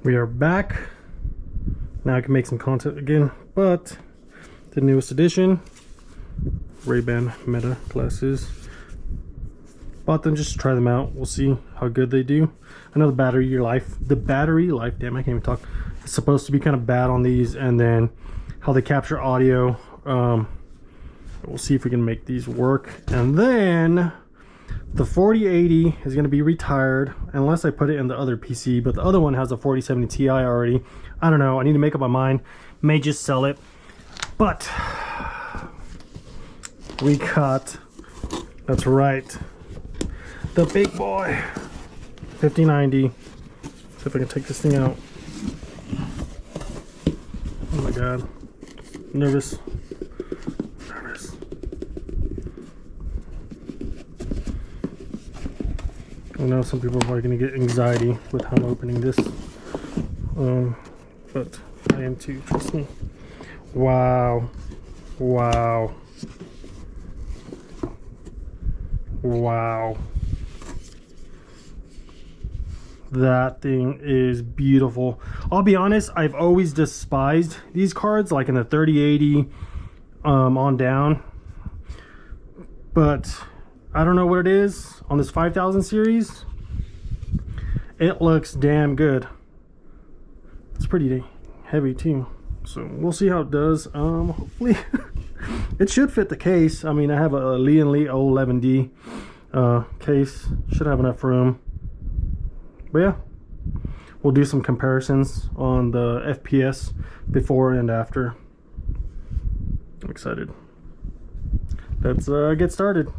We are back. Now I can make some content again, but the newest edition, Ray-Ban Meta glasses. Bought them just to try them out. We'll see how good they do. I know the battery life, damn, I can't even talk. It's supposed to be kind of bad on these, and then how they capture audio. We'll see if we can make these work. And then the 4080 is going to be retired unless I put it in the other PC, but the other one has a 4070 Ti already. I don't know. I need to make up my mind. May just sell it. But we got, that's right, the big boy 5090. See if I can take this thing out. Oh my god. Nervous. I know some people are probably going to get anxiety with how I'm opening this, but I am too, trust me. Wow. Wow. Wow. That thing is beautiful. I'll be honest, I've always despised these cards, like in the 3080 on down, but I don't know what it is on this 5000 series. It looks damn good. It's pretty heavy too, so we'll see how it does. Hopefully it should fit the case. I mean, I have a Lee & Lee 011D case, should have enough room. But yeah, we'll do some comparisons on the FPS before and after. I'm excited. Let's get started.